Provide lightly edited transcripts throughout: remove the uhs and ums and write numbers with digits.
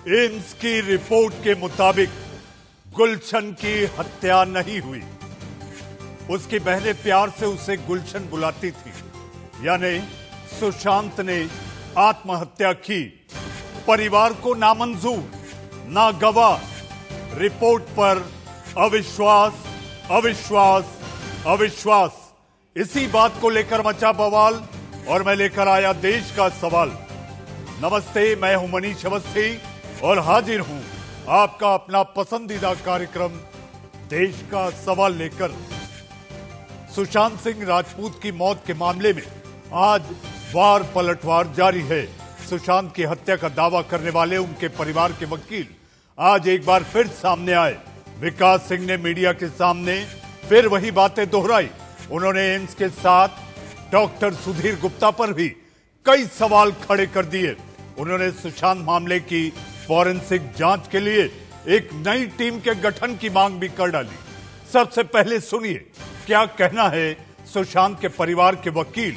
AIIMS की report के मुताबिक गुलशन की हत्या नहीं हुई। उसकी बहनें प्यार से उसे गुलशन बुलाती थी, यानी सुशांत ने आत्महत्या की। परिवार को नामंजूर, ना गवाह। रिपोर्ट पर अविश्वास, अविश्वास, अविश्वास। इसी बात को लेकर मचा बवाल और मैं लेकर आया देश का सवाल। नमस्ते, मैं हूं मनीष अवस्थी और हाजिर हूं आपका अपना पसंदीदा कार्यक्रम देश का सवाल लेकर। सुशांत सिंह राजपूत की मौत के मामले में आज वार पलटवार जारी है। सुशांत की हत्या का दावा करने वाले उनके परिवार के वकील आज एक बार फिर सामने आए। विकास सिंह ने मीडिया के सामने फिर वही बातें दोहराई। उन्होंने एम्स के साथ डॉक्टर सुधीर गुप्ता पर भी कई सवाल खड़े कर दिए। उन्होंने सुशांत मामले की फॉरेंसिक जांच के लिए एक नई टीम के गठन की मांग भी कर डाली। सबसे पहले सुनिए क्या कहना है सुशांत के परिवार के वकील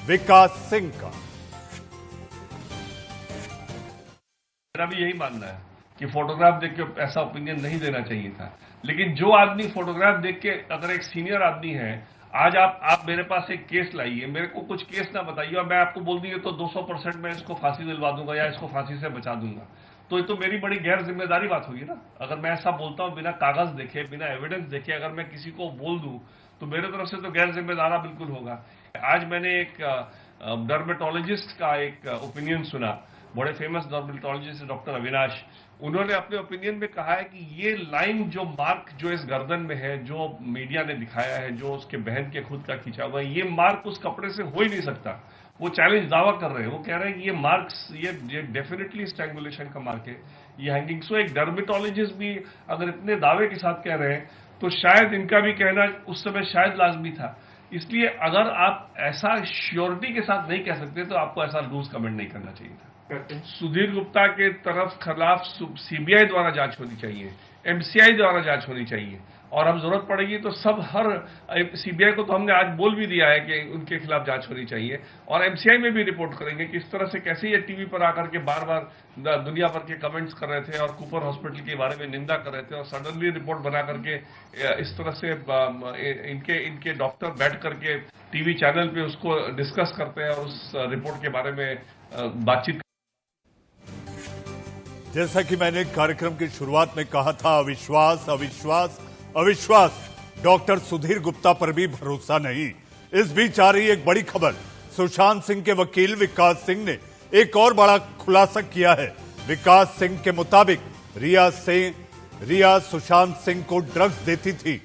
विकास सिंह का। मेरा भी यही मानना है कि फोटोग्राफ देख के ऐसा ओपिनियन नहीं देना चाहिए था, लेकिन जो आदमी फोटोग्राफ देख के अगर एक सीनियर आदमी है, आज आप मेरे पास एक केस लाइए, मेरे को कुछ केस ना बताइए और मैं आपको बोल दिए तो 200% मैं इसको फांसी दिलवा दूंगा या इसको फांसी से बचा दूंगा, तो ये तो मेरी बड़ी गैर जिम्मेदारी बात होगी ना। अगर मैं ऐसा बोलता हूं बिना कागज देखे, बिना एविडेंस देखे, अगर मैं किसी को बोल दूं तो मेरे तरफ से तो गैर जिम्मेदारा बिल्कुल होगा। आज मैंने एक डर्मेटोलॉजिस्ट का एक ओपिनियन सुना, बड़े फेमस डर्मेटोलॉजिस्ट डॉक्टर अविनाश। उन्होंने अपने ओपिनियन में कहा है कि ये लाइन जो मार्क जो इस गर्दन में है, जो मीडिया ने दिखाया है, जो उसके बहन के खुद का खींचा हुआ है, ये मार्क उस कपड़े से हो ही नहीं सकता। वो चैलेंज दावा कर रहे हैं, वो कह रहे हैं कि ये मार्क्स ये डेफिनेटली स्ट्रैंगुलेशन का मार्क है, ये हैंगिंग। सो एक डर्मेटोलॉजिस्ट भी अगर इतने दावे के साथ कह रहे हैं तो शायद इनका भी कहना उस समय शायद लाजमी था। इसलिए अगर आप ऐसा श्योरिटी के साथ नहीं कह सकते तो आपको ऐसा लूज कमेंट नहीं करना चाहिए था। सुधीर गुप्ता के खिलाफ सीबीआई द्वारा जांच होनी चाहिए, एमसीआई द्वारा जांच होनी चाहिए, और अब जरूरत पड़ेगी तो सब हर सीबीआई को तो हमने आज बोल भी दिया है कि उनके खिलाफ जांच होनी चाहिए, और एमसीआई में भी रिपोर्ट करेंगे कि इस तरह से कैसे ये टीवी पर आकर के बार बार दुनिया भर के कमेंट्स कर रहे थे और कूपर हॉस्पिटल के बारे में निंदा कर रहे थे, और सडनली रिपोर्ट बना करके इस तरह से इनके डॉक्टर बैठ करके टीवी चैनल पे उसको डिस्कस करते हैं और उस रिपोर्ट के बारे में बातचीत। जैसा कि मैंने कार्यक्रम की शुरुआत में कहा था, अविश्वास, अविश्वास, अविश्वास। डॉक्टर सुधीर गुप्ता पर भी भरोसा नहीं। इस बीच आ रही एक बड़ी खबर। सुशांत सिंह के वकील विकास सिंह ने एक और बड़ा खुलासा किया है। विकास सिंह के मुताबिक रिया सुशांत सिंह को ड्रग्स देती थी।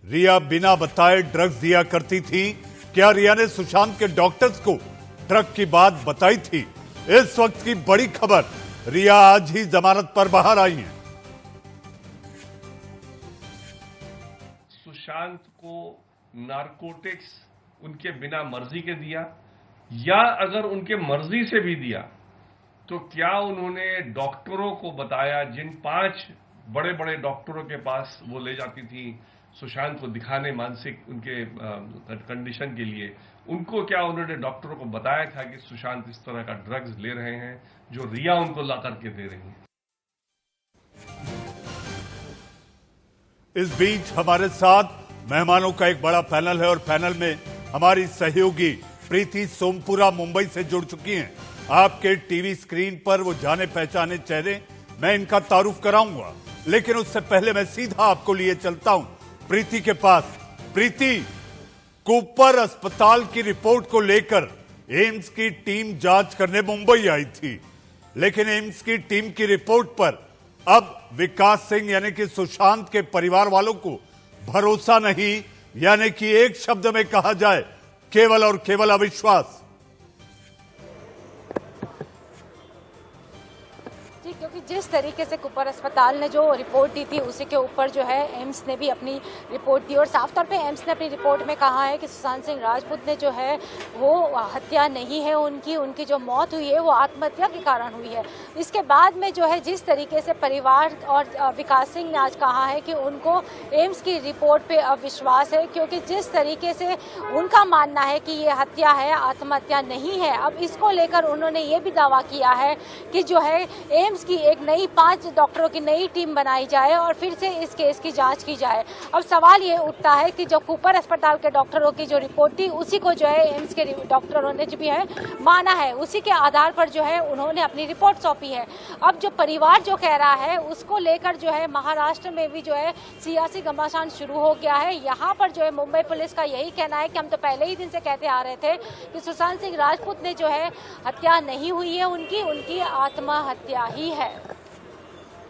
रिया बिना बताए ड्रग्स दिया करती थी। क्या रिया ने सुशांत के डॉक्टर्स को ड्रग की बात बताई थी? इस वक्त की बड़ी खबर, रिया आज ही जमानत पर बाहर आई हैं। सुशांत को नारकोटिक्स उनके बिना मर्जी के दिया, या अगर उनके मर्जी से भी दिया तो क्या उन्होंने डॉक्टरों को बताया, जिन 5 बड़े बड़े डॉक्टरों के पास वो ले जाती थी सुशांत को दिखाने मानसिक उनके कंडीशन के लिए, उनको क्या उन्होंने डॉक्टरों को बताया था कि सुशांत इस तरह का ड्रग्स ले रहे हैं जो रिया उनको ला करके दे रही है? इस बीच हमारे साथ मेहमानों का एक बड़ा पैनल है और पैनल में हमारी सहयोगी प्रीति सोमपुरा मुंबई से जुड़ चुकी हैं। आपके टीवी स्क्रीन पर वो जाने पहचाने चेहरे, मैं इनका तारुफ कराऊंगा, लेकिन उससे पहले मैं सीधा आपको लिए चलता हूं प्रीति के पास। प्रीति, कूपर अस्पताल की रिपोर्ट को लेकर एम्स की टीम जांच करने मुंबई आई थी, लेकिन एम्स की टीम की रिपोर्ट पर अब विकास सिंह यानी कि सुशांत के परिवार वालों को भरोसा नहीं, यानी कि एक शब्द में कहा जाए केवल और केवल अविश्वास। क्योंकि जिस तरीके से कूपर अस्पताल ने जो रिपोर्ट दी थी उसी के ऊपर जो है एम्स ने भी अपनी रिपोर्ट दी, और साफ तौर पे एम्स ने अपनी रिपोर्ट में कहा है कि सुशांत सिंह राजपूत ने जो है वो हत्या नहीं है उनकी जो मौत हुई है वो आत्महत्या के कारण हुई है। इसके बाद में जो है जिस तरीके से परिवार और विकास सिंह ने आज कहा है कि उनको एम्स की रिपोर्ट पे अविश्वास है, क्योंकि जिस तरीके से उनका मानना है कि ये हत्या है, आत्महत्या नहीं है। अब इसको लेकर उन्होंने ये भी दावा किया है कि जो है एम्स एम्स की एक नई 5 डॉक्टरों की नई टीम बनाई जाए और फिर से इस केस की जांच की जाए। अब सवाल ये उठता है कि जो कूपर अस्पताल के डॉक्टरों की जो रिपोर्ट थी उसी को जो है एम्स के डॉक्टरों ने जो भी है माना है, उसी के आधार पर जो है उन्होंने अपनी रिपोर्ट सौंपी है। अब जो परिवार जो कह रहा है उसको लेकर जो है महाराष्ट्र में भी जो है सियासी घमासान शुरू हो गया है। यहाँ पर जो है मुंबई पुलिस का यही कहना है कि हम तो पहले ही दिन से कहते आ रहे थे कि सुशांत सिंह राजपूत ने जो है हत्या नहीं हुई है, उनकी आत्महत्या ही है।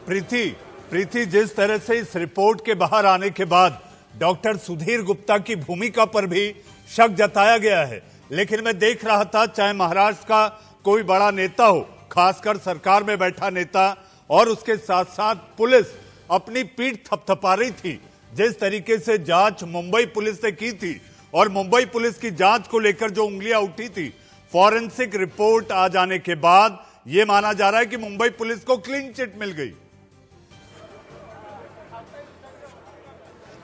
प्रीति, जिस तरह से इस रिपोर्ट के बाहर आने के बाद डॉक्टर सुधीर गुप्ता की भूमिका पर भी शक जताया गया है, लेकिन मैं देख रहा था चाहे महाराष्ट्र का कोई बड़ा नेता हो, खासकर सरकार में बैठा नेता, और उसके साथ साथ पुलिस अपनी पीठ थपथपा रही थी। जिस तरीके से जांच मुंबई पुलिस ने की थी और मुंबई पुलिस की जांच को लेकर जो उंगलियां उठी थी, फॉरेंसिक रिपोर्ट आ जाने के बाद यह माना जा रहा है कि मुंबई पुलिस को क्लीन चिट मिल गई।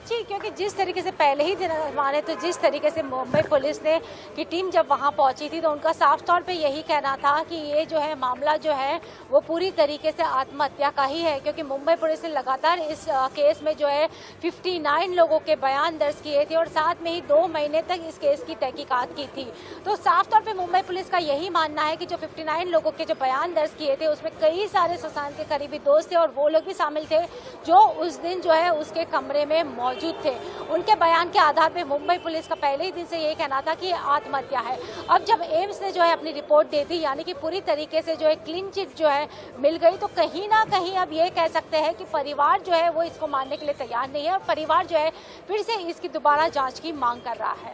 जी, क्योंकि जिस तरीके से पहले ही दिन माने तो जिस तरीके से मुंबई पुलिस ने की टीम जब वहां पहुंची थी तो उनका साफ तौर पे यही कहना था कि ये जो है मामला जो है वो पूरी तरीके से आत्महत्या का ही है, क्योंकि मुंबई पुलिस ने लगातार इस केस में जो है 59 लोगों के बयान दर्ज किए थे और साथ में ही 2 महीने तक इस केस की तहकीकात की थी। तो साफ तौर पर मुंबई पुलिस का यही मानना है कि जो 59 लोगों के जो बयान दर्ज किए थे उसमें कई सारे सुशांत के करीबी दोस्त थे और वो लोग भी शामिल थे जो उस दिन जो है उसके कमरे में मौजूद थे। उनके बयान के आधार पे मुंबई पुलिस का पहले ही दिन से यही कहना था कि आत्महत्या है। अब जब एम्स ने जो है अपनी रिपोर्ट दे दी, यानी कि पूरी तरीके से जो है क्लीन चिट जो है मिल गई, तो कहीं ना कहीं अब ये कह सकते हैं कि परिवार जो है वो इसको मानने के लिए तैयार नहीं है और परिवार जो है फिर से इसकी दोबारा जांच की मांग कर रहा है।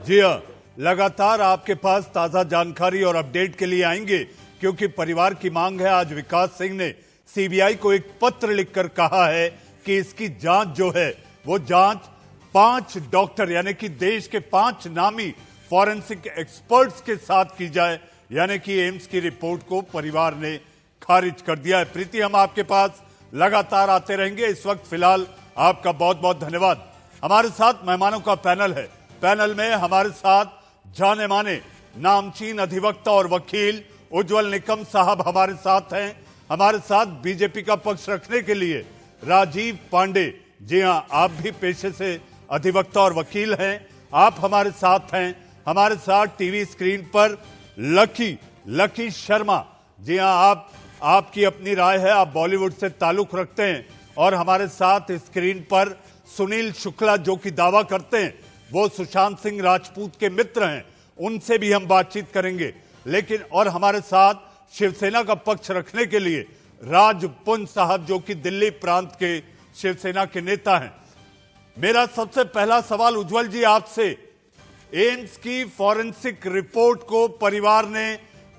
जी हाँ, लगातार आपके पास ताजा जानकारी और अपडेट के लिए आएंगे, क्योंकि परिवार की मांग है। आज विकास सिंह ने सीबीआई को एक पत्र लिखकर कहा है कि इसकी जांच जो है वो जांच 5 डॉक्टर यानी कि देश के 5 नामी फॉरेंसिक एक्सपर्ट्स के साथ की जाए, यानी कि एम्स की रिपोर्ट को परिवार ने खारिज कर दिया है। प्रीति, हम आपके पास लगातार आते रहेंगे। इस वक्त फिलहाल आपका बहुत बहुत धन्यवाद। हमारे साथ मेहमानों का पैनल है। पैनल में हमारे साथ जाने माने नामचीन अधिवक्ता और वकील उज्जवल निकम साहब हमारे साथ हैं। हमारे साथ बीजेपी का पक्ष रखने के लिए राजीव पांडे, जी हां, आप भी पेशे से अधिवक्ता और वकील हैं, आप हमारे साथ हैं। हमारे साथ टीवी स्क्रीन पर लकी शर्मा, जी हां, आपकी अपनी राय है, आप बॉलीवुड से ताल्लुक रखते हैं। और हमारे साथ स्क्रीन पर सुनील शुक्ला, जो कि दावा करते हैं वो सुशांत सिंह राजपूत के मित्र हैं, उनसे भी हम बातचीत करेंगे। लेकिन और हमारे साथ शिवसेना का पक्ष रखने के लिए राजपुंज साहब, जो कि दिल्ली प्रांत के शिवसेना के नेता हैं। मेरा सबसे पहला सवाल उज्जवल जी आपसे, एम्स की फॉरेंसिक रिपोर्ट को परिवार ने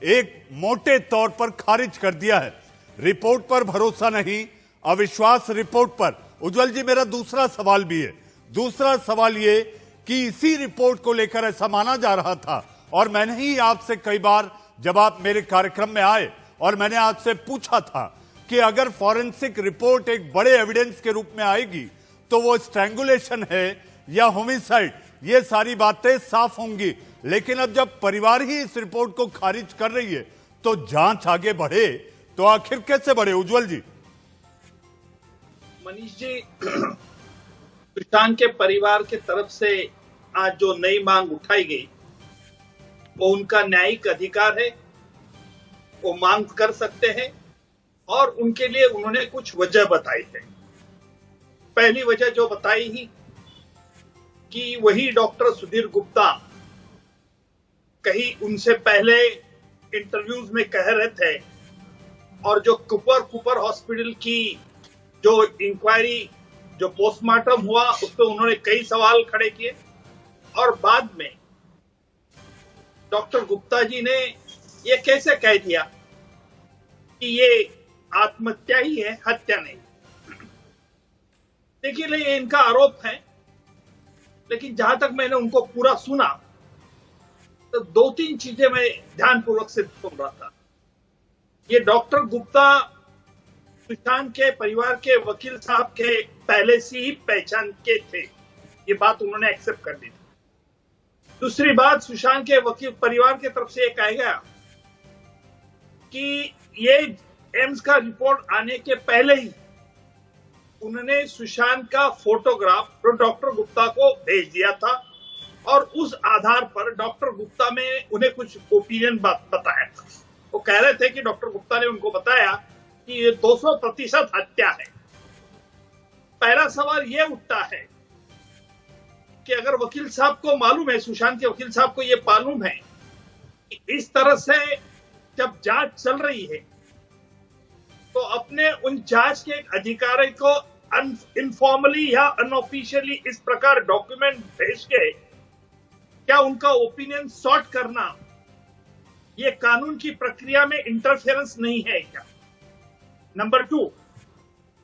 एक मोटे तौर पर खारिज कर दिया है। रिपोर्ट पर भरोसा नहीं, अविश्वास रिपोर्ट पर। उज्जवल जी, मेरा दूसरा सवाल भी है। दूसरा सवाल ये कि इसी रिपोर्ट को लेकर ऐसा माना जा रहा था, और मैंने ही आपसे कई बार जब आप मेरे कार्यक्रम में आए और मैंने आपसे पूछा था कि अगर फॉरेंसिक रिपोर्ट एक बड़े एविडेंस के रूप में आएगी तो वो स्ट्रैंगुलेशन है या होमिसाइड, ये सारी बातें साफ होंगी। लेकिन अब जब परिवार ही इस रिपोर्ट को खारिज कर रही है तो जांच आगे बढ़े तो आखिर कैसे बढ़े? उज्जवल जी। मनीष जी, सुशांत के परिवार के तरफ से आज जो नई मांग उठाई गई वो उनका न्यायिक अधिकार है, वो मांग कर सकते हैं और उनके लिए उन्होंने कुछ वजह बताई है। पहली वजह जो बताई ही कि वही डॉक्टर सुधीर गुप्ता कहीं उनसे पहले इंटरव्यूज में कह रहे थे, और जो कूपर हॉस्पिटल की जो इंक्वायरी, जो पोस्टमार्टम हुआ, उस पर उन्होंने कई सवाल खड़े किए। और बाद में डॉक्टर गुप्ता जी ने ये कैसे कह दिया कि ये आत्महत्या ही है, हत्या नहीं। देखिए, ये इनका आरोप है, लेकिन जहां तक मैंने उनको पूरा सुना तो 2-3 चीजें मैं ध्यानपूर्वक से सुन रहा था। ये डॉक्टर गुप्ता सुशांत के परिवार के वकील साहब के पहले से ही पहचान के थे, ये बात उन्होंने एक्सेप्ट कर दी थी। दूसरी बात, सुशांत के वकील परिवार की तरफ से ये कहा गया कि ये एम्स का रिपोर्ट आने के पहले ही उन्होंने सुशांत का फोटोग्राफ डॉक्टर गुप्ता को भेज दिया था और उस आधार पर डॉक्टर गुप्ता में उन्हें कुछ ओपिनियन बताया था। वो कह रहे थे कि डॉक्टर गुप्ता ने उनको बताया कि ये 200% हत्या है। पहला सवाल ये उठता है कि अगर वकील साहब को मालूम है, सुशांत के वकील साहब को ये मालूम है कि इस तरह से जब जांच चल रही है तो अपने उन जांच के एक अधिकारी को इनफॉर्मली या अनऑफिशियली इस प्रकार डॉक्यूमेंट भेज के क्या उनका ओपिनियन सॉर्ट करना ये कानून की प्रक्रिया में इंटरफेरेंस नहीं है क्या? नंबर 2,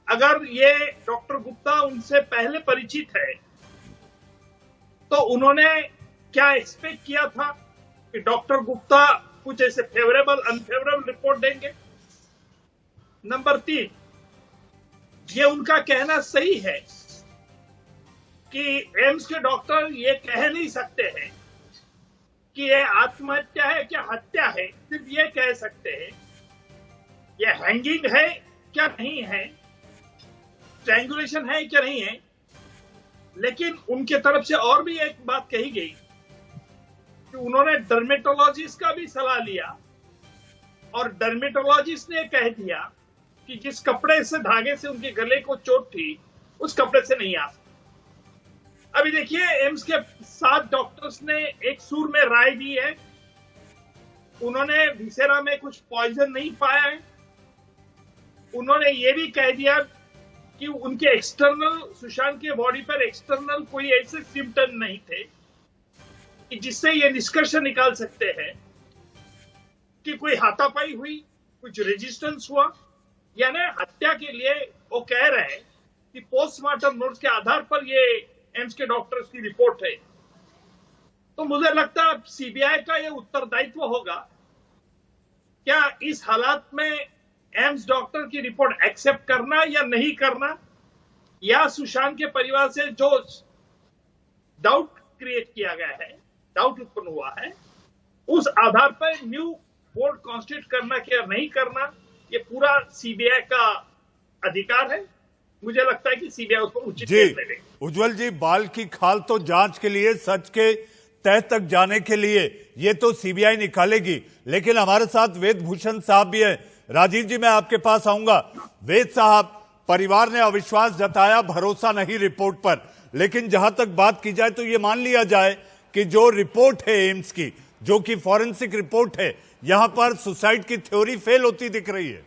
अगर ये डॉक्टर गुप्ता उनसे पहले परिचित है तो उन्होंने क्या एक्सपेक्ट किया था कि डॉक्टर गुप्ता कुछ ऐसे फेवरेबल अनफेवरेबल रिपोर्ट देंगे? नंबर 3, ये उनका कहना सही है कि एम्स के डॉक्टर ये कह नहीं सकते हैं कि ये आत्महत्या है क्या हत्या है, सिर्फ ये कह सकते हैं ये हैंगिंग है क्या नहीं है, स्ट्रैंगुलेशन है क्या नहीं है। लेकिन उनके तरफ से और भी एक बात कही गई कि उन्होंने डर्मेटोलॉजिस्ट का भी सलाह लिया और डर्मेटोलॉजिस्ट ने कह दिया कि जिस कपड़े से धागे से उनके गले को चोट थी उस कपड़े से नहीं आ सकती। अभी देखिए एम्स के 7 डॉक्टर्स ने एक सूर में राय दी है। उन्होंने विसेरा में कुछ पॉइजन नहीं पाया है। उन्होंने ये भी कह दिया कि उनके एक्सटर्नल, सुशांत के बॉडी पर एक्सटर्नल कोई ऐसे सिम्टम नहीं थे कि जिससे ये निष्कर्ष निकाल सकते हैं कि कोई हाथापाई हुई, कुछ रेजिस्टेंस हुआ, यानी हत्या के लिए वो कह रहे हैं कि पोस्टमार्टम नोट्स के आधार पर ये एम्स के डॉक्टर्स की रिपोर्ट है। तो मुझे लगता है सीबीआई का ये उत्तरदायित्व होगा क्या इस हालात में एम्स डॉक्टर की रिपोर्ट एक्सेप्ट करना या नहीं करना, या सुशांत के परिवार से जो डाउट क्रिएट किया गया है, डाउट उत्पन्न हुआ है, उस आधार पर न्यू बोर्ड कॉन्स्टिट्यूट करना क्या नहीं करना, ये पूरा सीबीआई का अधिकार है। मुझे लगता है कि सीबीआई उस पर उचित निर्णय लेगी। उज्जवल जी, बाल की खाल तो जांच के लिए, सच के तह तक जाने के लिए ये तो सीबीआई निकालेगी, लेकिन हमारे साथ वेद भूषण साहब भी हैं। राजीव जी, मैं आपके पास आऊंगा। वेद साहब, परिवार ने अविश्वास जताया, भरोसा नहीं रिपोर्ट पर, लेकिन जहां तक बात की जाए तो ये मान लिया जाए कि जो रिपोर्ट है एम्स की, जो कि फॉरेंसिक रिपोर्ट है, यहां पर सुसाइड की थ्योरी फेल होती दिख रही है।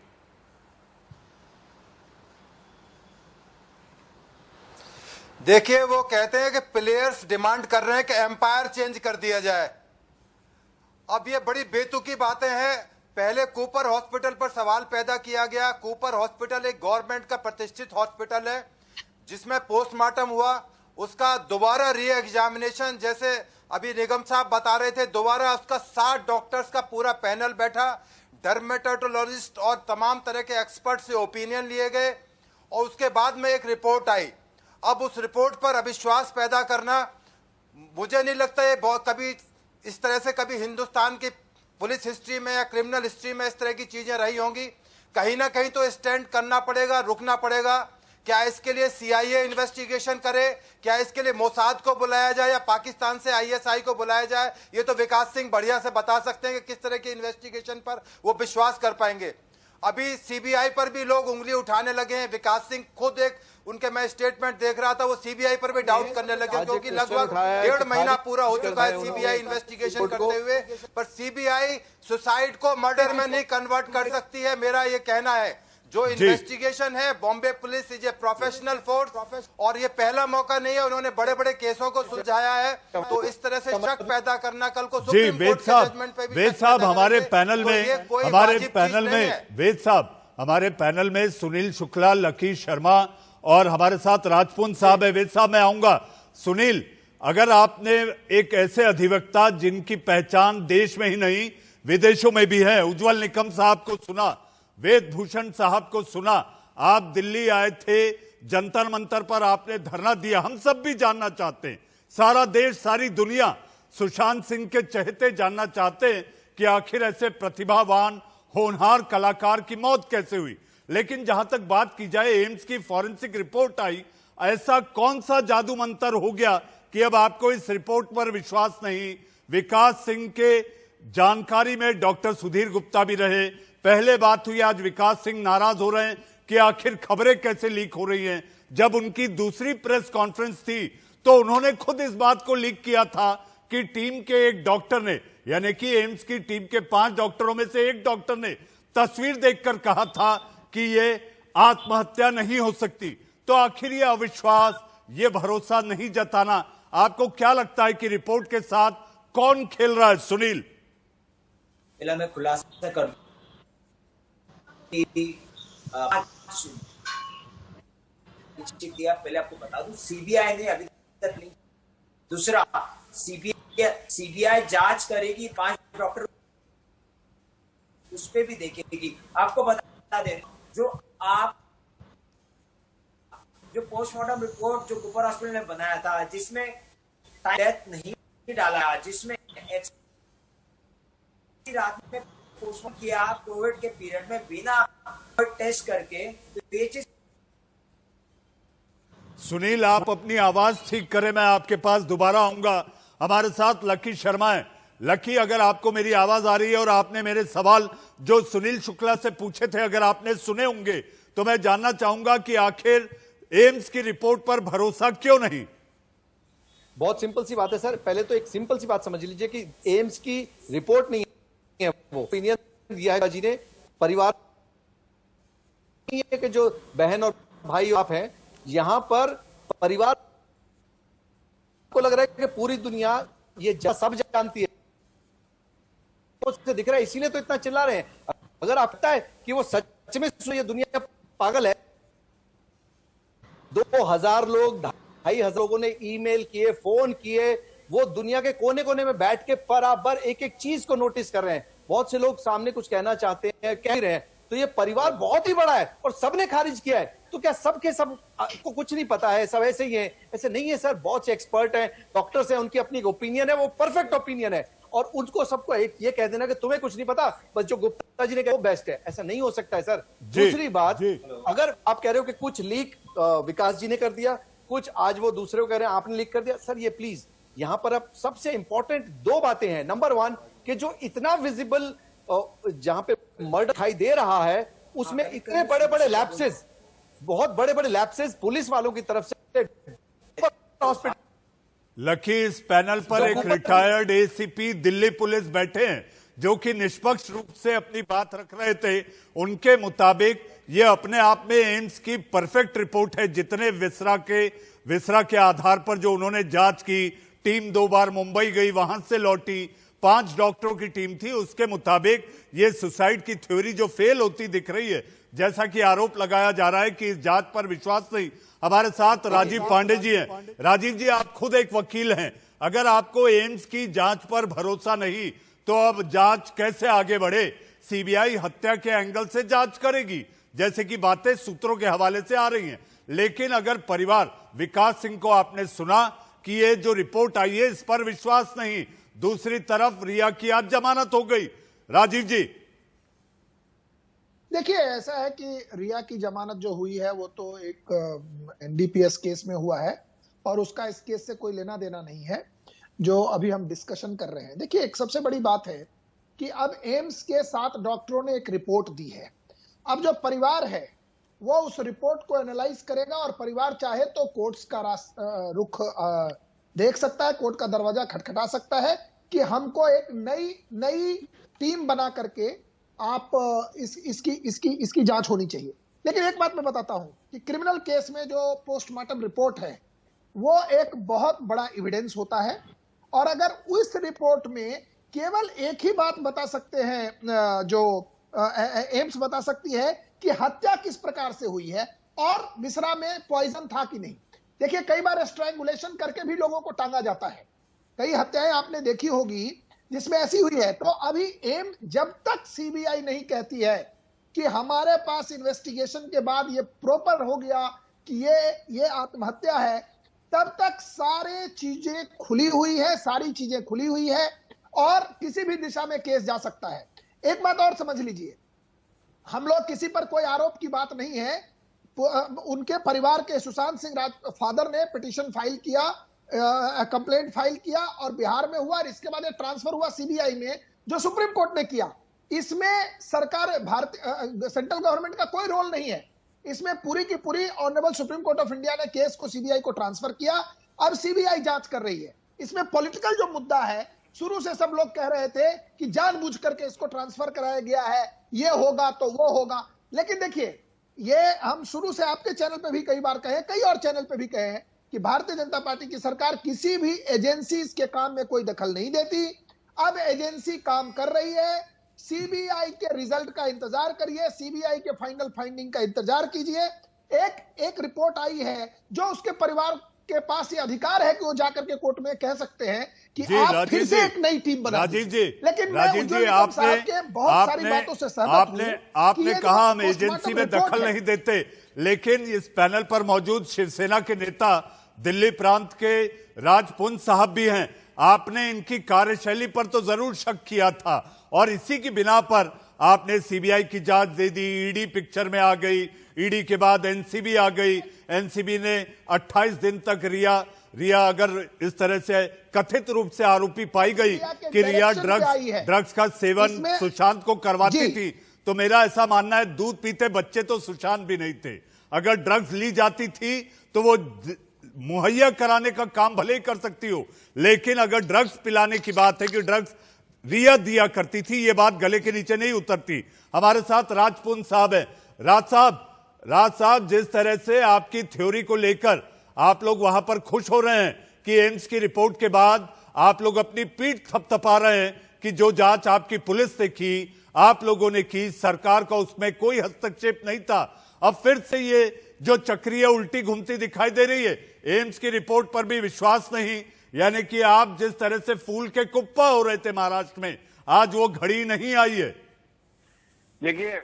देखिए, वो कहते हैं कि प्लेयर्स डिमांड कर रहे हैं कि एम्पायर चेंज कर दिया जाए। अब ये बड़ी बेतुकी बातें हैं। पहले कूपर हॉस्पिटल पर सवाल पैदा किया गया। कूपर हॉस्पिटल एक गवर्नमेंट का प्रतिष्ठित हॉस्पिटल है जिसमें पोस्टमार्टम हुआ, उसका दोबारा री एग्जामिनेशन, जैसे अभी निगम साहब बता रहे थे, दोबारा उसका 60 डॉक्टर्स का पूरा पैनल बैठा, डर्मेटोलॉजिस्ट और तमाम तरह के एक्सपर्ट से ओपिनियन लिए गए और उसके बाद में एक रिपोर्ट आई। अब उस रिपोर्ट पर अविश्वास पैदा करना, मुझे नहीं लगता ये कभी इस तरह से कभी हिंदुस्तान की पुलिस हिस्ट्री में या क्रिमिनल हिस्ट्री में इस तरह की चीजें रही होंगी। कहीं ना कहीं तो स्टैंड करना पड़ेगा, रुकना पड़ेगा। क्या इसके लिए सीआईए इन्वेस्टिगेशन करे, क्या इसके लिए मोसाद को बुलाया जाए या पाकिस्तान से आईएसआई को बुलाया जाए? ये तो विकास सिंह बढ़िया से बता सकते हैं कि किस तरह की इन्वेस्टिगेशन पर वो विश्वास कर पाएंगे। अभी सीबीआई पर भी लोग उंगली उठाने लगे हैं। विकास सिंह खुद एक उनके मैं स्टेटमेंट देख रहा था, वो सीबीआई पर भी डाउट करने लगे क्योंकि लगभग 1.5 महीना पूरा हो चुका है सीबीआई इन्वेस्टिगेशन करते हुए, पर सीबीआई सुसाइड को मर्डर में नहीं कन्वर्ट कर सकती है। मेरा ये कहना है जो इन्वेस्टिगेशन है, Bombay police is a professional force और ये पहला मौका नहीं है, उन्होंने बड़े बड़े केसों को सुलझाया है। तो इस तरह से शक पैदा करना कल को सुप्रीम कोर्ट के जजमेंट पे भी। वेद साहब हमारे पैनल में, वेद साहब हमारे पैनल में सुनील शुक्ला, लकी शर्मा और हमारे साथ राजपूत साहब है। वेद साहब, मैं आऊंगा। सुनील, अगर आपने एक ऐसे अधिवक्ता जिनकी पहचान देश में ही नहीं विदेशों में भी है, उज्जवल निकम साहब को सुना, वेद भूषण साहब को सुना, आप दिल्ली आए थे, जंतर मंतर पर आपने धरना दिया, हम सब भी जानना चाहते हैं, सारा देश सारी दुनिया सुशांत सिंह के चहेते जानना चाहते हैं कि आखिर ऐसे प्रतिभावान होनहार कलाकार की मौत कैसे हुई। लेकिन जहां तक बात की जाए, एम्स की फॉरेंसिक रिपोर्ट आई, ऐसा कौन सा जादू मंतर हो गया कि अब आपको इस रिपोर्ट पर विश्वास नहीं। विकास सिंह के जानकारी में डॉक्टर सुधीर गुप्ता भी रहे। पहले बात हुई, आज विकास सिंह नाराज हो रहे हैं कि आखिर खबरें कैसे लीक हो रही हैं। जब उनकी दूसरी प्रेस कॉन्फ्रेंस थी तो उन्होंने खुद इस बात को लीक किया था कि टीम के एक डॉक्टर ने, यानी कि एम्स की टीम के 5 डॉक्टरों में से एक डॉक्टर ने तस्वीर देखकर कहा था कि ये आत्महत्या नहीं हो सकती। तो आखिर ये अविश्वास, ये भरोसा नहीं जताना, आपको क्या लगता है कि रिपोर्ट के साथ कौन खेल रहा है? सुनील, पहला मैं खुलासा कर दिया, पहले आपको बता दूं, सीबीआई ने अभी तक नहीं। दूसरा, सीबीआई जांच करेगी 5 डॉक्टर, उस पे भी देखेगी। आपको बता दें, जो पोस्टमार्टम रिपोर्ट जो कूपर हॉस्पिटल ने बनाया था, जिसमें डेथ नहीं डाला, जिसमें रात में पोस्टमार्टम किया कोविड के पीरियड में बिना टेस्ट करके, तो ये चीज। सुनील, आप अपनी आवाज ठीक करें, मैं आपके पास दोबारा आऊंगा। हमारे साथ लकी शर्मा है। लकी, अगर आपको मेरी आवाज आ रही है और आपने मेरे सवाल जो सुनील शुक्ला से पूछे थे अगर आपने सुने होंगे, तो मैं जानना चाहूंगा कि आखिर एम्स की रिपोर्ट पर भरोसा क्यों नहीं। बहुत सिंपल सी बात है सर। पहले तो एक सिंपल सी बात समझ लीजिए कि एम्स की रिपोर्ट नहीं है, वो ओपिनियन दिया है जी ने। परिवार कि जो बहन और भाई आप हैं, यहां पर परिवार को लग रहा है कि पूरी दुनिया ये सब जानती है, तो दिख रहा है, इसीलिए तो इतना चिल्ला रहे हैं। अगर आपको लगता है कि वो सच में ये दुनिया पागल है, 2000 लोग, 2500 लोगों ने ईमेल किए, फोन किए, वो दुनिया के कोने कोने में बैठ के बराबर एक एक चीज को नोटिस कर रहे हैं। बहुत से लोग सामने कुछ कहना चाहते हैं, कह रहे हैं, तो ये परिवार बहुत ही बड़ा है और सबने खारिज किया है। तो क्या सबके सब को कुछ नहीं पता है, सब ऐसे ही है? ऐसे नहीं है सर, बहुत से एक्सपर्ट हैं, डॉक्टर्स हैं, उनकी अपनी ओपिनियन है, वो परफेक्ट ओपिनियन है, और उनको सबको ये कह देना कि तुम्हें कुछ नहीं पता, बस जो गुप्ता जी ने कहा वो बेस्ट है, ऐसा नहीं हो सकता है सर। दूसरी बात, अगर आप कह रहे हो कि कुछ लीक विकास जी ने कर दिया, कुछ आज वो दूसरे को कह रहे हैं आपने लीक कर दिया, सर ये प्लीज यहां पर अब सबसे इंपॉर्टेंट 2 बातें हैं। नंबर 1 कि जो इतना विजिबल जहां पे मर्डर दिखाई दे रहा है, उसमें इतने बड़े बड़े लैप्सेस, बहुत बड़े बड़े लैप्सेस पुलिस वालों की तरफ से। हॉस्पिटल लकी, इस पैनल पर एक रिटायर्ड एसीपी दिल्ली पुलिस बैठे हैं जो कि निष्पक्ष रूप से अपनी बात रख रहे थे। उनके मुताबिक ये अपने आप में एम्स की परफेक्ट रिपोर्ट है। जितने विसरा के आधार पर जो उन्होंने जांच की, टीम 2 बार मुंबई गई, वहां से लौटी, 5 डॉक्टरों की टीम थी, उसके मुताबिक ये सुसाइड की थ्योरी जो फेल होती दिख रही है, जैसा कि आरोप लगाया जा रहा है कि इस जांच पर विश्वास नहीं। हमारे साथ राजीव पांडे जी हैं। राजीव जी, आप खुद एक वकील हैं, अगर आपको एम्स की जांच पर भरोसा नहीं तो अब जांच कैसे आगे बढ़े? सीबीआई हत्या के एंगल से जांच करेगी, जैसे कि बातें सूत्रों के हवाले से आ रही हैं। लेकिन अगर परिवार, विकास सिंह को आपने सुना कि ये जो रिपोर्ट आई है इस पर विश्वास नहीं, दूसरी तरफ रिया की आज जमानत हो गई। राजीव जी, देखिए, ऐसा है कि रिया की जमानत जो हुई है वो तो एक एनडीपीएस केस में हुआ है और उसका इस केस से कोई लेना देना नहीं है जो अभी हम डिस्कशन कर रहे हैं। देखिए, एक सबसे बड़ी बात है कि अब एम्स के 7 डॉक्टरों ने एक रिपोर्ट दी है। अब जो परिवार है वो उस रिपोर्ट को एनालाइज करेगा और परिवार चाहे तो कोर्ट्स का रुख देख सकता है, कोर्ट का दरवाजा खटखटा सकता है कि हमको एक नई टीम बना करके आप इसकी जांच होनी चाहिए। लेकिन एक बात मैं बताता हूं कि क्रिमिनल केस में जो पोस्टमार्टम रिपोर्ट है वो एक बहुत बड़ा एविडेंस होता है, और अगर उस रिपोर्ट में केवल एक ही बात बता सकते हैं, जो एम्स बता सकती है कि हत्या किस प्रकार से हुई है और मिश्रा में पॉइजन था कि नहीं। देखिए, कई बार स्ट्रैंगुलेशन करके भी लोगों को टांगा जाता है, कई हत्याएं आपने देखी होगी जिसमें ऐसी हुई है। तो अभी जब तक सीबीआई नहीं कहती है कि हमारे पास इन्वेस्टिगेशन के बाद ये प्रॉपर हो गया कि ये आत्महत्या है, तब तक सारी चीजें खुली हुई है और किसी भी दिशा में केस जा सकता है। एक बात और समझ लीजिए, हम लोग किसी पर कोई आरोप की बात नहीं है। उनके परिवार के सुशांत सिंह फादर ने पिटीशन फाइल किया, कंप्लेंट फाइल किया और बिहार में हुआ, और इसके बाद ट्रांसफर हुआ सीबीआई में, जो सुप्रीम कोर्ट ने किया। इसमें सरकार, भारतीय सेंट्रल गवर्नमेंट का कोई रोल नहीं है। इसमें पूरी की पूरी honourable supreme court of India ने केस को सीबीआई को ट्रांसफर किया। अब सीबीआई जांच कर रही है। इसमें पॉलिटिकल जो मुद्दा है, शुरू से सब लोग कह रहे थे कि जानबूझ करके इसको ट्रांसफर कराया गया है, ये होगा तो वो होगा। लेकिन देखिए, ये हम शुरू से आपके चैनल पे भी कई बार कहे, कई और चैनल पे भी कहे कि भारतीय जनता पार्टी की सरकार किसी भी एजेंसी के काम में कोई दखल नहीं देती। अब एजेंसी काम कर रही है। सीबीआई के रिजल्ट का इंतजार करिए, सीबीआई के फाइनल फाइंडिंग का इंतजार कीजिए। एक रिपोर्ट आई है जो उसके परिवार के पास ये अधिकार है कि वो जाकर के कोर्ट में कह सकते हैं कि आप फिर से एक नई टीम बना। राजीव जी, लेकिन राजीव जी, आपने कहा हम एजेंसी में दखल नहीं देते, लेकिन इस पैनल पर मौजूद शिवसेना के नेता दिल्ली प्रांत के राजपुंज साहब भी हैं। आपने इनकी कार्यशैली पर तो जरूर शक किया था और इसी की बिना पर आपने सीबीआई की जांच दे दी। ईडी पिक्चर में आ गई, ईडी के बाद एनसीबी आ गई। एनसीबी ने 28 दिन तक रिया अगर इस तरह से कथित रूप से आरोपी पाई गई कि रिया ड्रग्स का सेवन सुशांत को करवाती थी, तो मेरा ऐसा मानना है दूध पीते बच्चे तो सुशांत भी नहीं थे। अगर ड्रग्स ली जाती थी तो वो मुहैया कराने का काम भले ही कर सकती हो, लेकिन अगर ड्रग्स पिलाने की बात है कि ड्रग्स रिया दिया करती थी, ये बात गले के नीचे नहीं उतरती। हमारे साथ राजपुंज साहब है। राज साहब, जिस तरह से आपकी थ्योरी को लेकर आप लोग वहां पर खुश हो रहे हैं कि एम्स की रिपोर्ट के बाद आप लोग अपनी पीठ थपथपा रहे हैं कि जो जांच आपकी पुलिस ने की, आप लोगों ने की, सरकार का उसमें कोई हस्तक्षेप नहीं था। अब फिर से ये जो चक्रीय उल्टी घूमती दिखाई दे रही है, एम्स की रिपोर्ट पर भी विश्वास नहीं, यानी कि आप जिस तरह से फूल के कुप्पा हो रहे थे महाराष्ट्र में, आज वो घड़ी नहीं आई है। देखिए,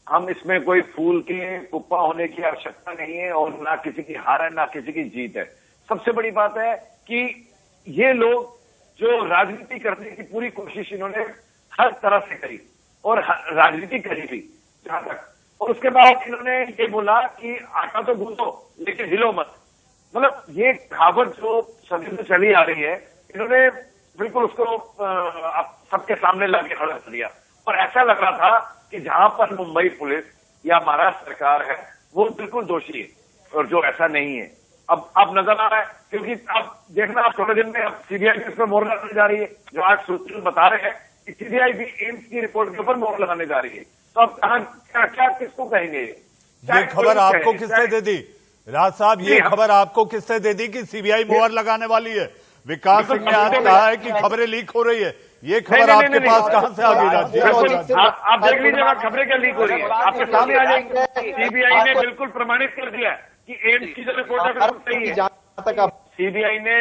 हम इसमें कोई फूल के कुप्पा होने की आवश्यकता नहीं है और ना किसी की हार है ना किसी की जीत है। सबसे बड़ी बात है कि ये लोग जो राजनीति करने की पूरी कोशिश इन्होंने हर तरह से करी और राजनीति करी भी जहां तक, और उसके बाद इन्होंने ये बोला कि आटा तो गूंदो लेकिन हिलो मत। मतलब ये कहावत जो सदी से चली आ रही है, इन्होंने बिल्कुल उसको सबके सामने लाके खड़ा कर दिया। और ऐसा लग रहा था कि जहां पर मुंबई पुलिस या महाराष्ट्र सरकार है वो बिल्कुल दोषी है, और जो ऐसा नहीं है। अब नजर आ रहा है, क्योंकि अब देखना, आप थोड़े दिन में अब सीबीआई इस पर मोहर लगाने जा रही है। जो आज सूत्र बता रहे हैं कि सीबीआई भी एम्स की रिपोर्ट के ऊपर मोहर लगाने जा रही है, तो अब क्या किसको कहेंगे? ये खबर आपको किसने दे दी राज साहब? ये खबर आपको किसने दे दी कि सीबीआई मोहर लगाने वाली है? विकास सिंह ने आज कहा है कि खबरें लीक हो रही है। ये खबर आपके पास कहां से आ गई? राज्य आप देख लीजिएगा खबरें क्या लीक हो रही है, आपके सामने आ जाएंगे। सीबीआई ने बिल्कुल प्रमाणित कर दिया कि एम्स की जो रिपोर्ट है बिल्कुल सही है। सीबीआई ने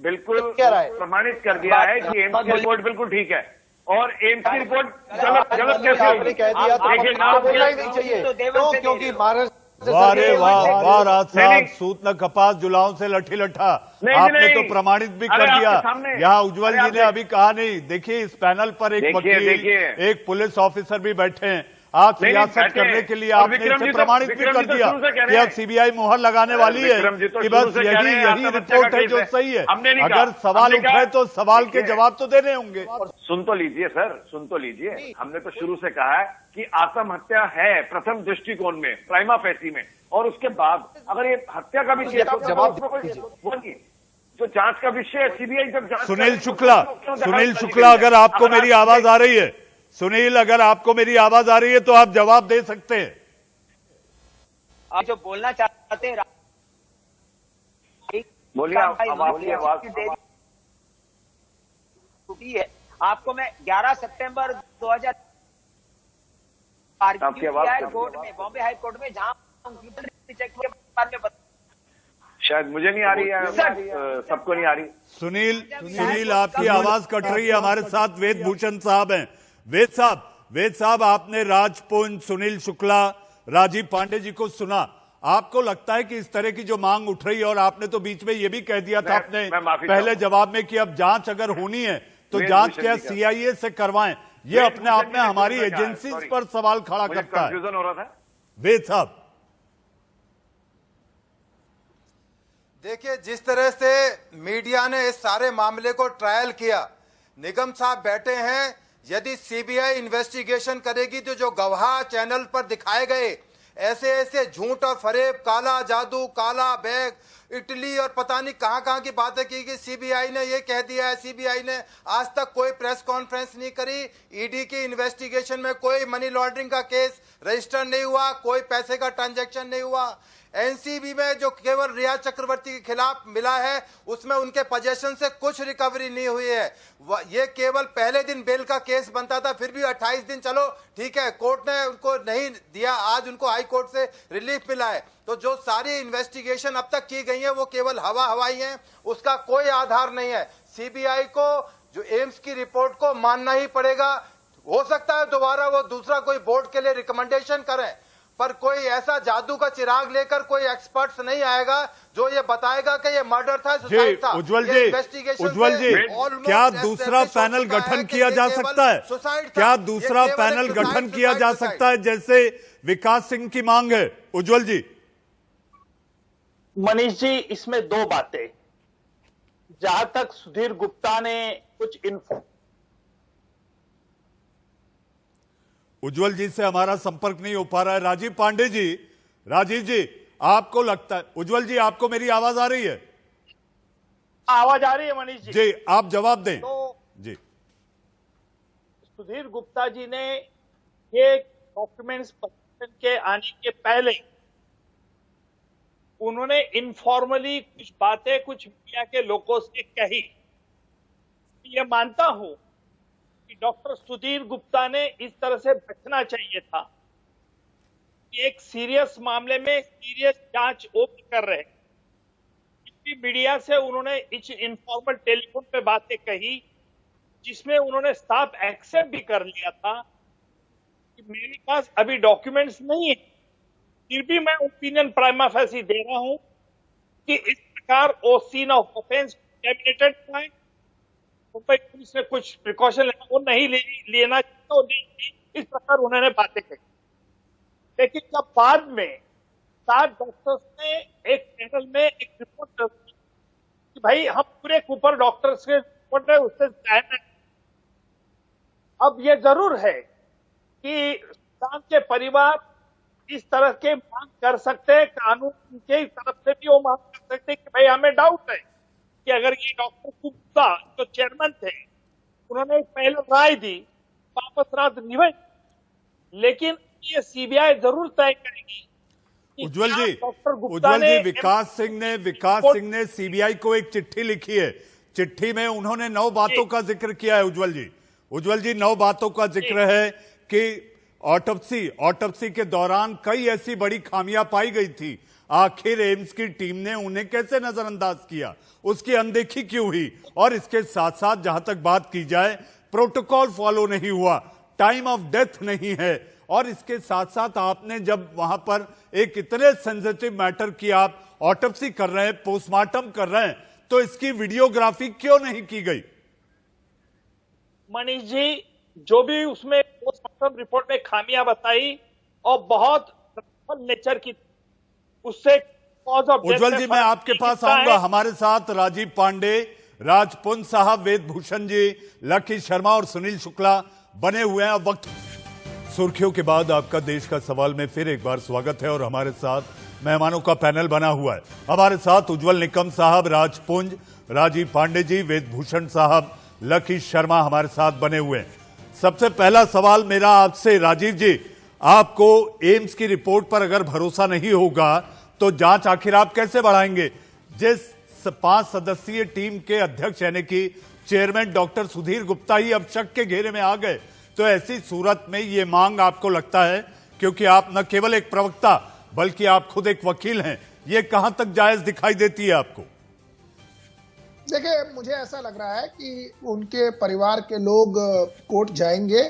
बिल्कुल प्रमाणित कर दिया है कि एम्स की रिपोर्ट बिल्कुल ठीक है, और एम्स की रिपोर्ट गलत कैसे होगी? देखिए, नाम नहीं चाहिए क्योंकि महाराष्ट्र वाह रे वाह राज साहब, सूत न कपास जुलाओं से लठी लठा, आपने तो प्रमाणित भी कर दिया। यहाँ उज्जवल जी ने अभी कहा नहीं। देखिए, इस पैनल पर एक वकील, एक पुलिस ऑफिसर भी बैठे हैं। आप सियासत करने के लिए आपने इसे प्रमाणित भी कर दिया कि अब सीबीआई मोहर लगाने वाली है कि बस यही रिपोर्ट है जो सही है। अगर सवाल उठाए तो सवाल के जवाब तो देने होंगे। सुन तो लीजिए सर, सुन तो लीजिए। हमने तो शुरू से कहा है कि आत्महत्या है प्रथम दृष्टिकोण में, प्राइमा फेसी में, और उसके बाद अगर ये हत्या का भी जवाब जो जांच का विषय है, सीबीआई जब जांच। सुनील शुक्ला, अगर आपको मेरी आवाज आ रही है, सुनील, अगर आपको मेरी आवाज आ रही है तो आप जवाब दे सकते हैं। आप जो बोलना चाहते हैं बोलिए, आपकी आवाज टूटी है। आपको मैं 11 सितंबर 2000 कोर्ट में, बॉम्बे हाई कोर्ट में, जहां चेक के बारे में शायद मुझे नहीं आ रही है, सबको नहीं आ रही। सुनील, आपकी आवाज कट रही है। हमारे साथ वेद भूषण साहब हैं। वेद साहब, आपने राजपुंज, सुनील शुक्ला, राजीव पांडे जी को सुना। आपको लगता है कि इस तरह की जो मांग उठ रही है, और आपने तो बीच में ये भी कह दिया था अपने पहले जवाब में कि अब जांच अगर होनी है तो जांच क्या सीआईए से करवाएं, ये अपने आप में हमारी एजेंसी पर सवाल खड़ा करता है। कंफ्यूजन हो रहा था। वेद साहब, देखिए, जिस तरह से मीडिया ने इस सारे मामले को ट्रायल किया, निगम साहब बैठे हैं, यदि सीबीआई इन्वेस्टिगेशन करेगी तो जो गवाह चैनल पर दिखाए गए ऐसे ऐसे झूठ और फरेब, काला जादू, काला बैग, इटली और पता नहीं कहां कहां की बातें की कि सीबीआई ने ये कह दिया है, सीबीआई ने आज तक कोई प्रेस कॉन्फ्रेंस नहीं करी, ईडी की इन्वेस्टिगेशन में कोई मनी लॉन्ड्रिंग का केस रजिस्टर नहीं हुआ, कोई पैसे का ट्रांजैक्शन नहीं हुआ। एनसीबी में जो केवल रिया चक्रवर्ती के खिलाफ मिला है उसमें उनके पोजेशन से कुछ रिकवरी नहीं हुई है। ये केवल पहले दिन बेल का केस बनता था, फिर भी 28 दिन, चलो ठीक है, कोर्ट ने उनको नहीं दिया, आज उनको हाई कोर्ट से रिलीफ मिला है। तो जो सारी इन्वेस्टिगेशन अब तक की गई है वो केवल हवाई है, उसका कोई आधार नहीं है। सीबीआई को जो एम्स की रिपोर्ट को मानना ही पड़ेगा। हो सकता है दोबारा वो दूसरा कोई बोर्ड के लिए रिकमेंडेशन करें, पर कोई ऐसा जादू का चिराग लेकर कोई एक्सपर्ट्स नहीं आएगा जो ये बताएगा कि ये मर्डर था, सुसाइड था। उज्जवल जी, क्या दूसरा पैनल गठन किया जा सकता है? क्या दूसरा पैनल गठन किया जा सकता है जैसे विकास सिंह की मांग है? उज्जवल जी। मनीष जी, इसमें दो बातें। जहां तक सुधीर गुप्ता ने कुछ उज्जवल जी से हमारा संपर्क नहीं हो पा रहा है। राजीव पांडे जी, राजीव जी, आपको लगता है, उज्जवल जी आपको मेरी आवाज आ रही है? आवाज आ रही है मनीष जी? जी, आप जवाब दें। तो जी, सुधीर गुप्ता जी ने ये डॉक्यूमेंट्स के आने के पहले उन्होंने इनफॉर्मली कुछ बातें कुछ मीडिया के लोगों से कही। ये मानता हूं कि डॉक्टर सुधीर गुप्ता ने इस तरह से बचना चाहिए था। एक सीरियस मामले में सीरियस जांच ओपन कर रहे, मीडिया से उन्होंने इस इनफॉर्मल टेलीफोन पे बातें कही जिसमें उन्होंने साफ एक्सेप्ट भी कर लिया था कि मेरे पास अभी डॉक्यूमेंट्स नहीं है, फिर भी मैं ओपिनियन प्राइमा फेसी दे रहा हूं कि इस प्रकार सीन ऑफ ऑफेंस कैबिनेटेड है, मुंबई पुलिस ने कुछ प्रिकॉशन लेना वो नहीं लेना चाहिए, नहीं, इस प्रकार उन्होंने बातें कही। लेकिन जब बाद में 7 डॉक्टर्स ने एक पैनल में एक रिपोर्ट कि भाई हम पूरे कूपर डॉक्टर्स के रिपोर्ट है उससे सहमत। अब ये जरूर है कि सुशांत के परिवार इस तरह के मांग कर सकते हैं, कानून के तरफ से भी वो मांग कर सकते हैं कि भाई हमें डाउट है कि अगर ये डॉक्टर गुप्ता जो चेयरमैन थे उन्होंने एक पहले राय दी, वापस रात निभाई, लेकिन ये सीबीआई जरूर तय करेगी। उज्जवल जी, विकास सिंह ने सीबीआई को एक चिट्ठी लिखी है। चिट्ठी में उन्होंने 9 बातों का जिक्र किया है। उज्जवल जी 9 बातों का जिक्र है कि ऑटोप्सी के दौरान कई ऐसी बड़ी खामियां पाई गई थी, आखिर एम्स की टीम ने उन्हें कैसे नजरअंदाज किया, उसकी अनदेखी क्यों हुई, और इसके साथ साथ जहां तक बात की जाए प्रोटोकॉल फॉलो नहीं हुआ, टाइम ऑफ डेथ नहीं है, और इसके साथ साथ आपने जब वहां पर एक इतने सेंसिटिव मैटर की आप ऑटोप्सी कर रहे हैं, पोस्टमार्टम कर रहे हैं, तो इसकी वीडियोग्राफी क्यों नहीं की गई? मनीष जी, जो भी उसमें पोस्टमार्टम रिपोर्ट में खामियां बताई और बहुत नेचर की, उससे उज्जवल जी मैं आपके पास आऊंगा। हमारे साथ राजीव पांडे, राजपुंज साहब, वेद भूषण जी, लकी शर्मा और सुनील शुक्ला बने हुए हैं। अब वक्त सुर्खियों के बाद आपका देश का सवाल में फिर एक बार स्वागत है और हमारे साथ मेहमानों का पैनल बना हुआ है। हमारे साथ उज्जवल निकम साहब, राजपुंज, राजीव पांडे जी, वेद भूषण साहब, लकी शर्मा हमारे साथ बने हुए हैं। सबसे पहला सवाल मेरा आपसे, राजीव जी, आपको एम्स की रिपोर्ट पर अगर भरोसा नहीं होगा तो जांच आखिर आप कैसे बढ़ाएंगे? जिस 5 सदस्यीय टीम के अध्यक्ष यानी कि चेयरमैन डॉक्टर सुधीर गुप्ता ही अब शक के घेरे में आ गए, तो ऐसी सूरत में ये मांग आपको लगता है, क्योंकि आप न केवल एक प्रवक्ता बल्कि आप खुद एक वकील हैं, ये कहां तक जायज दिखाई देती है आपको? देखिए, मुझे ऐसा लग रहा है कि उनके परिवार के लोग कोर्ट जाएंगे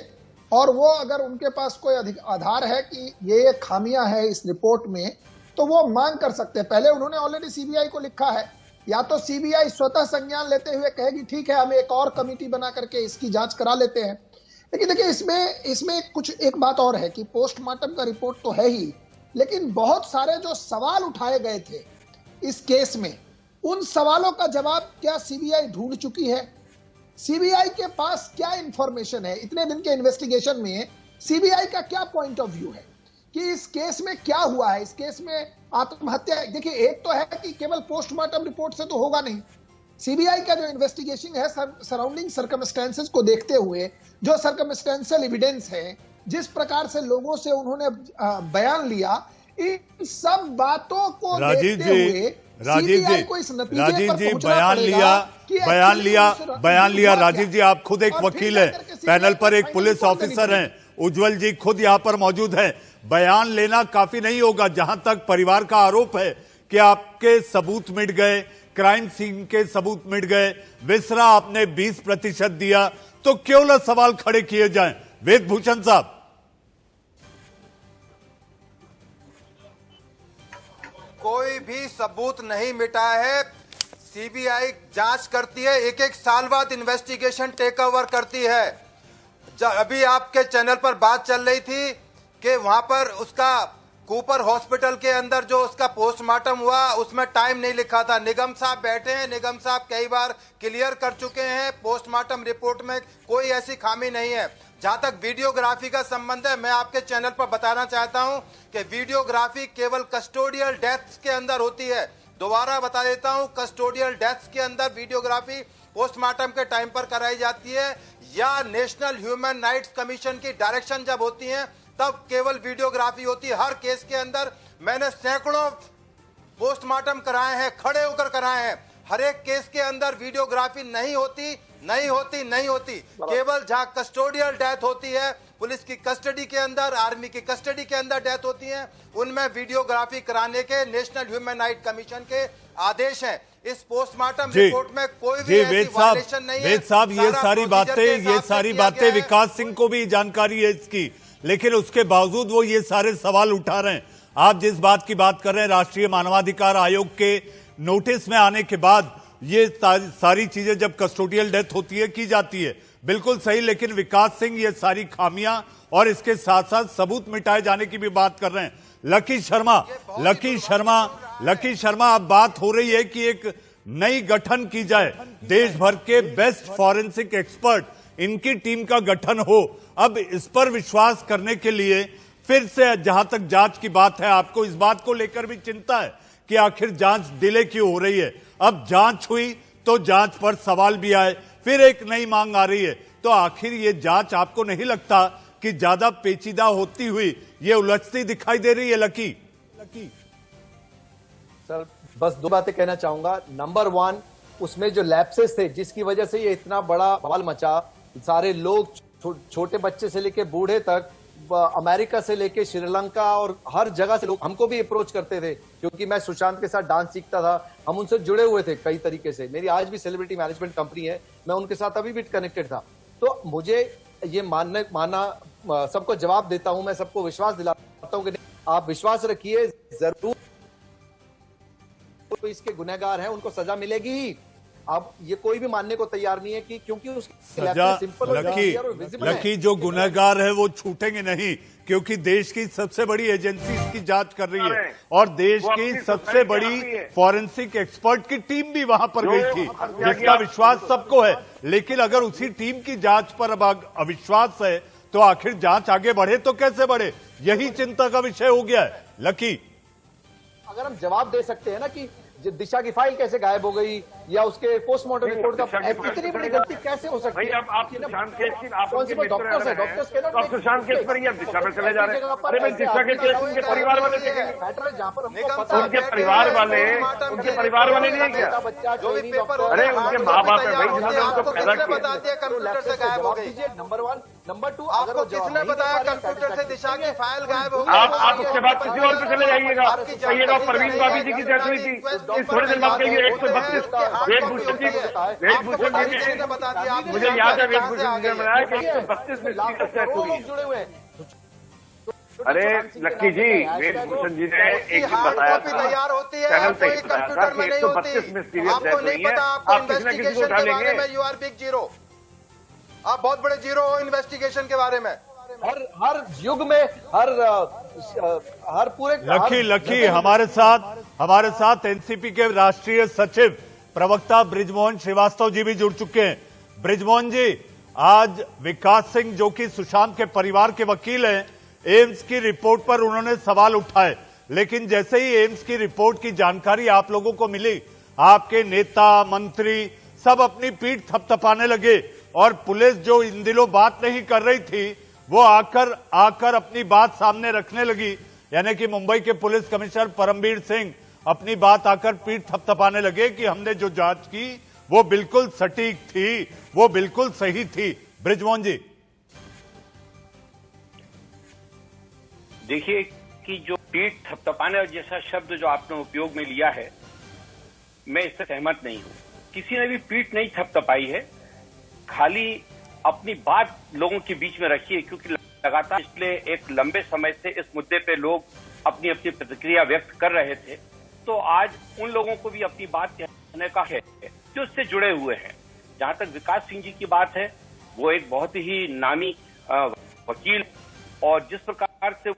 और वो अगर उनके पास कोई आधार है कि ये खामियां है इस रिपोर्ट में, तो वो मांग कर सकते हैं। पहले उन्होंने ऑलरेडी सीबीआई को लिखा है, या तो सीबीआई स्वतः संज्ञान लेते हुए कहेगी ठीक है हम एक और कमेटी बना करके इसकी जांच करा लेते हैं, लेकिन देखिए इसमें कुछ एक बात और है कि पोस्टमार्टम का रिपोर्ट तो है ही, लेकिन बहुत सारे जो सवाल उठाए गए थे इस केस में, उन सवालों का जवाब क्या सीबीआई ढूंढ चुकी है? सीबीआई के पास क्या इंफॉर्मेशन है? इतने दिन के इन्वेस्टिगेशन में सीबीआई का क्या पॉइंट ऑफ व्यू है कि इस केस में क्या हुआ है? इस केस में आत्महत्या, देखिए एक तो है कि केवल पोस्टमार्टम रिपोर्ट से तो होगा नहीं। सीबीआई का जो इन्वेस्टिगेशन है सराउंडिंग सर्कमस्टेंसेस को देखते हुए, जो सर्कमस्टेंशियल एविडेंस है, जिस प्रकार से लोगों से उन्होंने बयान लिया, इन सब बातों को देखते हुए राजीव जी बयान लिया। राजीव जी आप खुद एक वकील हैं, पैनल पर एक पुलिस ऑफिसर हैं, उज्जवल जी खुद यहां पर मौजूद हैं। बयान लेना काफी नहीं होगा। जहां तक परिवार का आरोप है कि आपके सबूत मिट गए, क्राइम सीन के सबूत मिट गए, विसरा आपने 20% दिया, तो क्यों ना सवाल खड़े किए जाएं? वेदभूषण साहब, कोई भी सबूत नहीं मिटा है। सीबीआई जांच करती है, एक एक साल बाद इन्वेस्टिगेशन टेक ओवर करती है। अभी आपके चैनल पर बात चल रही थी कि वहां पर उसका कूपर हॉस्पिटल के अंदर जो उसका पोस्टमार्टम हुआ उसमें टाइम नहीं लिखा था। निगम साहब बैठे हैं, निगम साहब कई बार क्लियर कर चुके हैं, पोस्टमार्टम रिपोर्ट में कोई ऐसी खामी नहीं है। जहां तक वीडियोग्राफी का संबंध है, मैं आपके चैनल पर बताना चाहता हूं कि वीडियोग्राफी केवल कस्टोडियल डेथ्स के अंदर होती है। दोबारा बता देता हूं, कस्टोडियल डेथ्स के अंदर वीडियोग्राफी पोस्टमार्टम के टाइम पर कराई जाती है, या नेशनल ह्यूमन राइट्स कमीशन की डायरेक्शन जब होती है तब केवल वीडियोग्राफी होती है। हर केस के अंदर मैंने सैकड़ों पोस्टमार्टम कराए हैं, खड़े होकर कराए हैं। हर एक केस के अंदर वीडियोग्राफी नहीं होती। केवल जहां कस्टोडियल डेथ होती है, पुलिस की कस्टडी के अंदर, आर्मी की कस्टडी के अंदर डेथ होती है, उनमें वीडियोग्राफी कराने के नेशनल ह्यूमन राइट कमीशन के आदेश हैं। इस पोस्टमार्टम रिपोर्ट में कोई भी ऐसी वायलेशन नहीं है। वेद साहब, ये सारी बातें विकास सिंह को भी जानकारी है इसकी, लेकिन उसके बावजूद वो ये सारे सवाल उठा रहे हैं। आप जिस बात की बात कर रहे हैं, राष्ट्रीय मानवाधिकार आयोग के नोटिस में आने के बाद ये सारी चीजें जब कस्टोडियल डेथ होती है की जाती है, बिल्कुल सही। लेकिन विकास सिंह ये सारी खामियां और इसके साथ साथ सबूत मिटाए जाने की भी बात कर रहे हैं। लकी शर्मा, अब बात हो रही है कि एक नई गठन की जाए, देश भर के बेस्ट फॉरेंसिक एक्सपर्ट, इनकी टीम का गठन हो। अब इस पर विश्वास करने के लिए फिर से जहां तक जांच की बात है, आपको इस बात को लेकर भी चिंता है कि आखिर जांच डिले क्यों हो रही है? अब जांच हुई तो जांच पर सवाल भी आए, फिर एक नई मांग आ रही है, तो आखिर ये जांच आपको नहीं लगता कि ज्यादा पेचीदा होती हुई ये उलझती दिखाई दे रही है? लकी सर, बस दो बातें कहना चाहूंगा। नंबर 1, उसमें जो लैप्सेस थे जिसकी वजह से ये इतना बड़ा बवाल मचा, सारे लोग छोटे बच्चे से लेके बूढ़े तक, अमेरिका से लेके श्रीलंका और हर जगह से लोग हमको भी अप्रोच करते थे, क्योंकि मैं सुशांत के साथ डांस सीखता था, हम उनसे जुड़े हुए थे कई तरीके से। मेरी आज भी सेलिब्रिटी मैनेजमेंट कंपनी है, मैं उनके साथ अभी भी कनेक्टेड था। तो मुझे ये माना सबको जवाब देता हूं, मैं सबको विश्वास दिलाता हूं कि आप विश्वास रखिए, जरूर तो इसके गुनहगार हैं, उनको सजा मिलेगी। अब ये कोई भी मानने को तैयार नहीं है कि क्योंकि उसकी लकी जो गुनहगार है वो छूटेंगे नहीं, क्योंकि देश की सबसे बड़ी एजेंसी इसकी जांच कर रही है और देश की सबसे बड़ी फॉरेंसिक एक्सपर्ट की टीम भी वहां पर गई थी, जिसका विश्वास सबको है। लेकिन अगर उसी टीम की जांच पर अब अविश्वास है तो आखिर जांच आगे बढ़े तो कैसे बढ़े? यही चिंता का विषय हो गया है। लकी, अगर हम जवाब दे सकते हैं ना कि दिशा की फाइल कैसे गायब हो गई, या उसके पोस्टमार्टम रिपोर्ट का इतनी बड़ी गलती कैसे हो सकती है? आप सुशांत केस की डॉक्टर सुशांत केस पर ही दिशा पर चले जा रहे हैं। अरे भाई, दिशा के केस उनके परिवार वाले उनके परिवार वाले नहीं है क्या? अरे उनके माँ बाप है भाई, जिन्होंने उनको पैदा किया। कंप्यूटर से गायब हो गई, नंबर 1। नंबर 2, आपको किसने बताया कंप्यूटर से दिशा की फाइल गायब हो गई? आप उसके बाद किसी और पे चले जाइएगा, कहिएगा परवीन भाभी जी की डेथ हुई थी, इस थोड़े दिन बाद कहिए 132 वेदभूषण जी ने बता दिया। मुझे याद है वेदभूषण जी ने बताया कि 132 में डेथ हुई। अरे लक्की जी, वेदभूषण जी ने एक दिन बताया था, तैयार होती है चैनल पे बताया था कि 132 में सीरियस डेथ हुई है, आप किसी न किसी को उठा लेंगे। You are big zero. आप बहुत बड़े जीरो हो इन्वेस्टिगेशन के बारे में। हर युग में हर पूरे लकी हमारे साथ एनसीपी के राष्ट्रीय सचिव प्रवक्ता बृजमोहन श्रीवास्तव जी भी जुड़ चुके हैं। बृजमोहन जी, आज विकास सिंह जो कि सुशांत के परिवार के वकील हैं, एम्स की रिपोर्ट पर उन्होंने सवाल उठाए, लेकिन जैसे ही एम्स की रिपोर्ट की जानकारी आप लोगों को मिली, आपके नेता मंत्री सब अपनी पीठ थपथपाने लगे और पुलिस जो इन दिनों बात नहीं कर रही थी वो आकर अपनी बात सामने रखने लगी। यानी कि मुंबई के पुलिस कमिश्नर परमबीर सिंह अपनी बात आकर पीठ थपथपाने लगे कि हमने जो जांच की वो बिल्कुल सटीक थी, वो बिल्कुल सही थी। बृजमोहन जी, देखिए कि जो पीठ थपथपाने जैसा शब्द जो आपने उपयोग में लिया है, मैं इससे सहमत नहीं हूं। किसी ने भी पीठ नहीं थपथपाई है, खाली अपनी बात लोगों के बीच में रखी है, क्योंकि लगातार पिछले एक लंबे समय से इस मुद्दे पे लोग अपनी अपनी प्रतिक्रिया व्यक्त कर रहे थे। तो आज उन लोगों को भी अपनी बात कहने का है जो इससे जुड़े हुए हैं। जहां तक विकास सिंह जी की बात है, वो एक बहुत ही नामी वकील, और जिस प्रकार से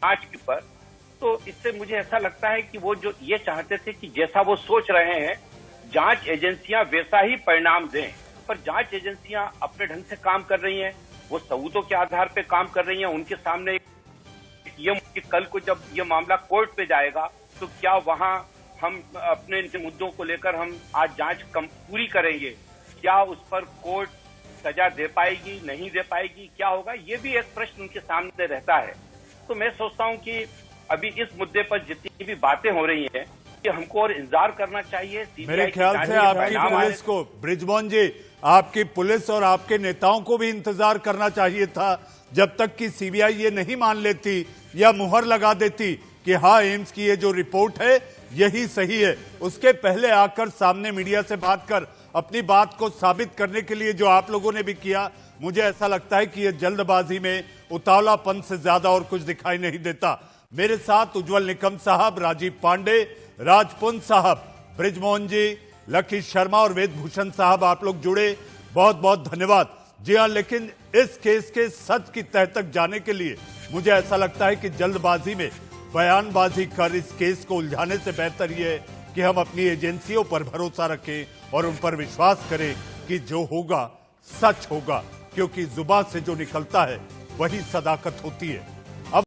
आज के पर, तो इससे मुझे ऐसा लगता है कि वो जो ये चाहते थे कि जैसा वो सोच रहे हैं जांच एजेंसियां वैसा ही परिणाम दें, पर जांच एजेंसियां अपने ढंग से काम कर रही हैं, वो सबूतों के आधार पे काम कर रही हैं। उनके सामने ये कल को जब ये मामला कोर्ट पे जाएगा तो क्या वहां हम अपने मुद्दों को लेकर हम आज जांच पूरी करेंगे, क्या उस पर कोर्ट सजा दे पाएगी नहीं दे पाएगी, क्या होगा, ये भी एक प्रश्न उनके सामने रहता है। तो मैं सोचता हूं कि अभी इस मुद्दे पर जितनी भी बातें हो रही हैं कि हमको और इंतजार करना चाहिए। मेरे ख्याल से आपकी पुलिस को, बृजमोहन जी, आपकी पुलिस और आपके नेताओं को भी इंतजार करना चाहिए था जब तक कि सीबीआई ये नहीं मान लेती या मुहर लगा देती कि हाँ, एम्स की ये जो रिपोर्ट है यही सही है। उसके पहले आकर सामने मीडिया से बात कर अपनी बात को साबित करने के लिए जो आप लोगों ने भी किया, मुझे ऐसा लगता है कि ये जल्दबाजी में उतावलापन से ज्यादा और कुछ दिखाई नहीं देता। मेरे साथ उज्जवल निकम साहब, राजीव पांडे, राजपुंज साहब, बृजमोहन जी, लकी शर्मा और वेदभूषण साहब, आप लोग जुड़े, बहुत बहुत धन्यवाद। जी हाँ, लेकिन इस केस के सच की तह तक जाने के लिए मुझे ऐसा लगता है कि जल्दबाजी में बयानबाजी कर इस केस को उलझाने से बेहतर ये है कि हम अपनी एजेंसियों पर भरोसा रखें और उन पर विश्वास करें कि जो होगा सच होगा, क्योंकि जुबान से जो निकलता है वही सदाकत होती है।